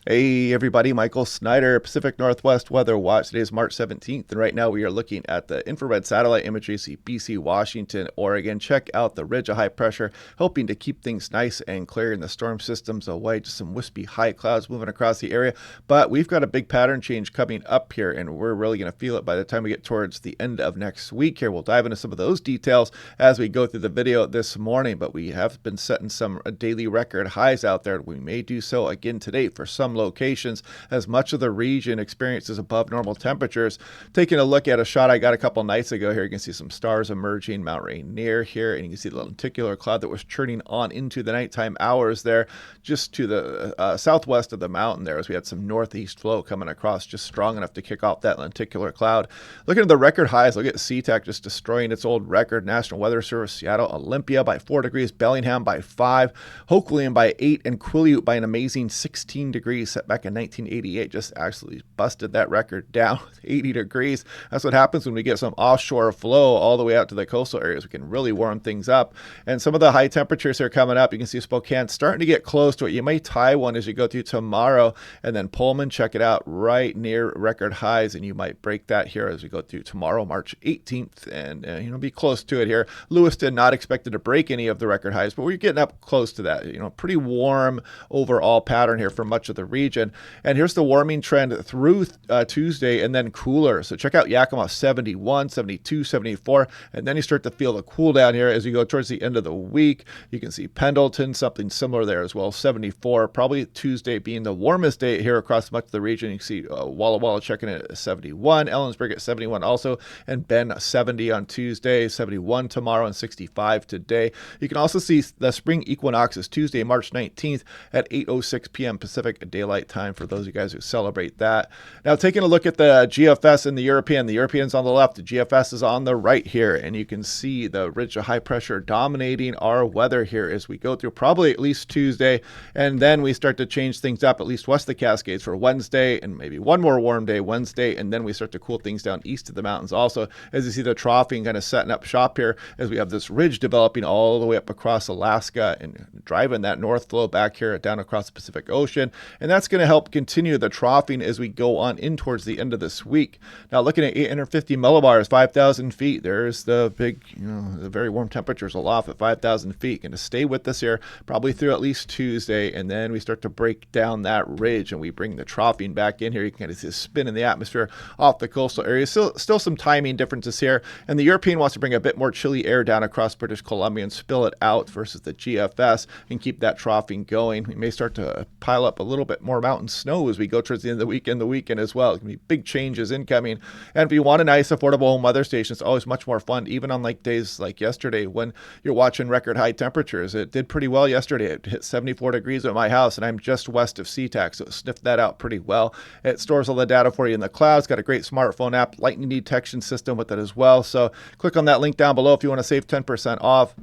Hey everybody, Michael Snyder, Pacific Northwest Weather Watch. Today is March 17th, and right now we are looking at the infrared satellite imagery. See BC, Washington, Oregon. Check out the ridge of high pressure, hoping to keep things nice and clear in the storm systems away. Just some wispy high clouds moving across the area, but we've got a big pattern change coming up here, and we're really going to feel it by the time we get towards the end of next week here. We'll dive into some of those details as we go through the video this morning, but we have been setting some daily record highs out there. We may do so again today for some locations as much of the region experiences above normal temperatures. Taking a look at a shot I got a couple nights ago here, you can see some stars emerging, Mount Rainier here, and you can see the lenticular cloud that was churning on into the nighttime hours there, just to the southwest of the mountain there, as we had some northeast flow coming across, just strong enough to kick off that lenticular cloud. Looking at the record highs, look at SeaTac just destroying its old record. National Weather Service, Seattle, Olympia by 4 degrees, Bellingham by 5, Hoquiam by 8, and Quileute by an amazing 16 degrees, set back in 1988. Just absolutely busted that record down 80 degrees. That's what happens when we get some offshore flow all the way out to the coastal areas. We can really warm things up. And some of the high temperatures here coming up, you can see Spokane starting to get close to it. You may tie one as you go through tomorrow, and then Pullman, check it out, right near record highs, and you might break that here as we go through tomorrow, March 18th, and be close to it here. Lewiston not expected to break any of the record highs, but we're getting up close to that. Pretty warm overall pattern here for much of the region. And here's the warming trend through Tuesday, and then cooler. So check out Yakima, 71, 72, 74, and then you start to feel the cool down here as you go towards the end of the week. You can see Pendleton, something similar there as well, 74. Probably Tuesday being the warmest day here across much of the region. You can see Walla Walla checking in at 71, Ellensburg at 71 also, and Ben 70 on Tuesday, 71 tomorrow, and 65 today. You can also see the spring equinox is Tuesday, March 19th at 8:06 p.m. Pacific Daylight Time for those of you guys who celebrate that. Now, taking a look at the GFS and the European's on the left, the GFS is on the right here, and you can see the ridge of high pressure dominating our weather here as we go through probably at least Tuesday, and then we start to change things up at least west of the Cascades for Wednesday, and maybe one more warm day Wednesday, and then we start to cool things down east of the mountains also, as you see the troughing kind of setting up shop here as we have this ridge developing all the way up across Alaska and driving that north flow back here down across the Pacific Ocean, and that's going to help continue the troughing as we go on in towards the end of this week. Now, looking at 850 millibars, 5,000 feet, there's the big, the very warm temperatures aloft at 5,000 feet. Going to stay with us here probably through at least Tuesday, and then we start to break down that ridge and we bring the troughing back in here. You can kind of see a spin in the atmosphere off the coastal area. Still some timing differences here, and the European wants to bring a bit more chilly air down across British Columbia and spill it out versus the GFS and keep that troughing going. We may start to pile up a little bit more mountain snow as we go towards the end of the weekend as well. It's going to be big changes incoming. And if you want a nice, affordable home weather station, it's always much more fun, even on like days like yesterday when you're watching record high temperatures. It did pretty well yesterday. It hit 74 degrees at my house, and I'm just west of SeaTac, so it sniffed that out pretty well. It stores all the data for you in the cloud. It's got a great smartphone app, lightning detection system with it as well. So click on that link down below if you want to save 10% off.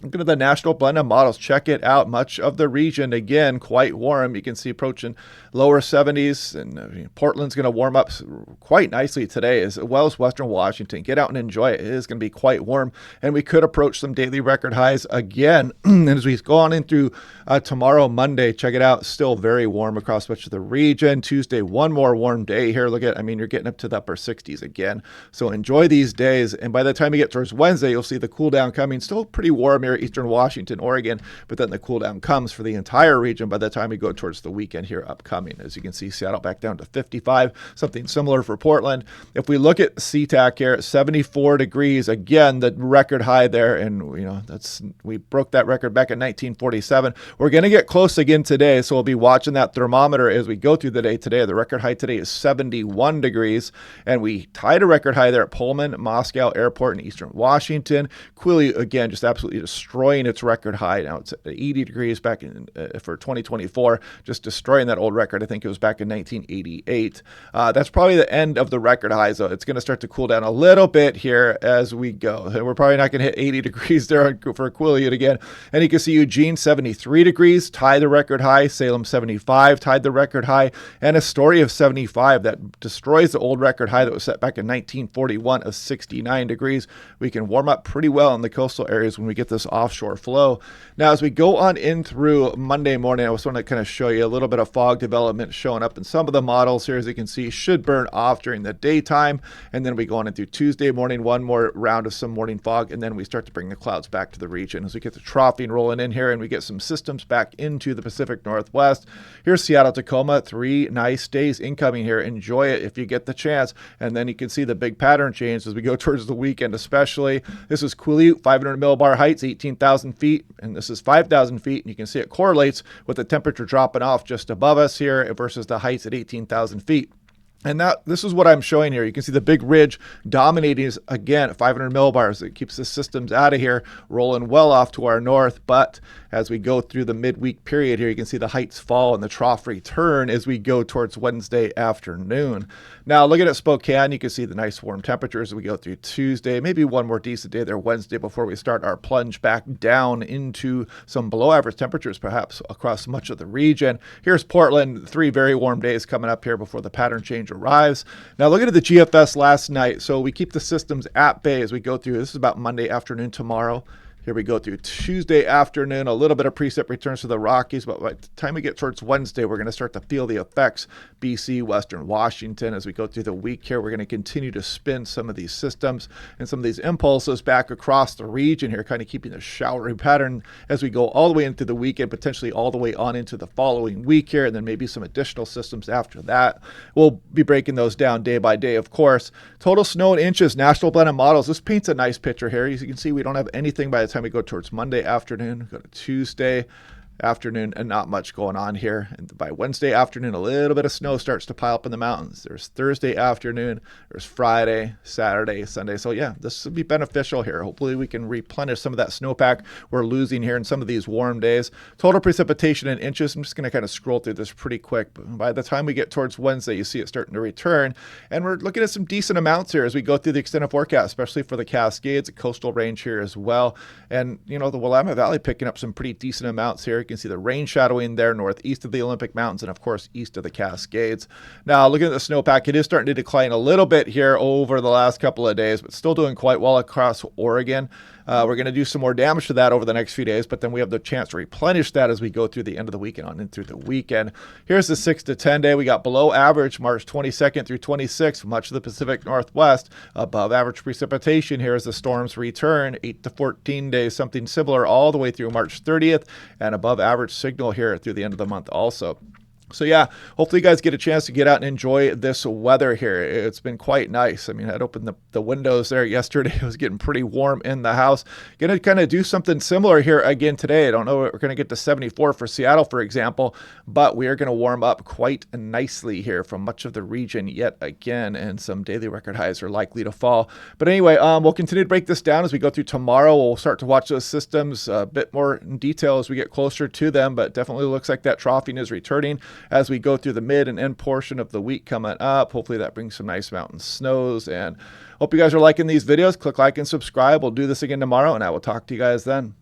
Look at the national blend of models. Check it out. Much of the region, again, quite warm. You can see approaching lower 70s, and Portland's going to warm up quite nicely today, as well as Western Washington. Get out and enjoy it. It is going to be quite warm, and we could approach some daily record highs again. And as we go on in through tomorrow, Monday, check it out. Still very warm across much of the region. Tuesday, one more warm day here. Look at, you're getting up to the upper 60s again. So enjoy these days, and by the time you get towards Wednesday, you'll see the cool down coming. Still pretty warm here, eastern Washington, Oregon, but then the cool down comes for the entire region by the time we go towards the weekend here upcoming. As you can see, Seattle back down to 55, something similar for Portland. If we look at SeaTac here, 74 degrees, again, the record high there, and we broke that record back in 1947. We're going to get close again today, so we'll be watching that thermometer as we go through the day today. The record high today is 71 degrees, and we tied a record high there at Pullman, Moscow Airport in eastern Washington. Quileute, again, just absolutely destroying its record high. Now it's at 80 degrees back in for 2024, just destroying that old record. I think it was back in 1988. That's probably the end of the record highs, though. It's going to start to cool down a little bit here as we go. We're probably not going to hit 80 degrees there for Quileute again. And you can see Eugene, 73 degrees, tied the record high. Salem, 75, tied the record high. And Astoria of 75, that destroys the old record high that was set back in 1941 of 69 degrees. We can warm up pretty well in the coastal areas when we get this this offshore flow. Now, as we go on in through Monday morning, I just want to kind of show you a little bit of fog development showing up in some of the models here. As you can see, should burn off during the daytime. And then we go on into Tuesday morning, one more round of some morning fog, and then we start to bring the clouds back to the region as we get the troughing rolling in here and we get some systems back into the Pacific Northwest. Here's Seattle, Tacoma, 3 nice days incoming here. Enjoy it if you get the chance. And then you can see the big pattern change as we go towards the weekend especially. This is Quileute, 500 millibar heights, 18,000 feet, and this is 5,000 feet. And you can see it correlates with the temperature dropping off just above us here versus the heights at 18,000 feet. And this is what I'm showing here. You can see the big ridge dominating is, again, at 500 millibars. It keeps the systems out of here, rolling well off to our north. But as we go through the midweek period here, you can see the heights fall and the trough return as we go towards Wednesday afternoon. Now, looking at Spokane, you can see the nice warm temperatures as we go through Tuesday. Maybe one more decent day there Wednesday before we start our plunge back down into some below average temperatures, perhaps across much of the region. Here's Portland, 3 very warm days coming up here before the pattern change arrives. Now, looking at the GFS last night, so we keep the systems at bay as we go through. This is about Monday afternoon tomorrow. Here we go through Tuesday afternoon, a little bit of precip returns to the Rockies, but by the time we get towards Wednesday, we're going to start to feel the effects. BC, Western Washington, as we go through the week here, we're going to continue to spin some of these systems and some of these impulses back across the region here, kind of keeping the showery pattern as we go all the way into the weekend, potentially all the way on into the following week here, and then maybe some additional systems after that. We'll be breaking those down day by day, of course. Total snow in inches, national blended models. This paints a nice picture here. As you can see, we don't have anything by the time we go towards Monday afternoon, go to Tuesday afternoon, and not much going on here. And by Wednesday afternoon, a little bit of snow starts to pile up in the mountains. There's Thursday afternoon, there's Friday, Saturday, Sunday. So yeah, this would be beneficial here. Hopefully we can replenish some of that snowpack we're losing here in some of these warm days. Total precipitation in inches. I'm just going to kind of scroll through this pretty quick. But by the time we get towards Wednesday, you see it starting to return. And we're looking at some decent amounts here as we go through the extended forecast, especially for the Cascades, the coastal range here as well. And, you know, the Willamette Valley picking up some pretty decent amounts here. You can see the rain shadowing there northeast of the Olympic Mountains and, of course, east of the Cascades. Now, looking at the snowpack, it is starting to decline a little bit here over the last couple of days, but still doing quite well across Oregon. We're going to do some more damage to that over the next few days, but then we have the chance to replenish that as we go through the end of the weekend on into the weekend. Here's the 6 to 10 day. We got below average March 22nd through 26th, much of the Pacific Northwest. Above average precipitation here as the storms return, 8 to 14 days, something similar all the way through March 30th, and above average signal here through the end of the month also. So yeah, hopefully you guys get a chance to get out and enjoy this weather here. It's been quite nice. I mean, I'd opened the windows there yesterday. It was getting pretty warm in the house. Going to kind of do something similar here again today. I don't know, we're going to get to 74 for Seattle, for example, but we are going to warm up quite nicely here from much of the region yet again, and some daily record highs are likely to fall. But anyway, we'll continue to break this down as we go through tomorrow. We'll start to watch those systems a bit more in detail as we get closer to them, but definitely looks like that troughing is returning as we go through the mid and end portion of the week coming up. Hopefully that brings some nice mountain snows, and hope you guys are liking these videos. Click like and subscribe. We'll do this again tomorrow, and I will talk to you guys then.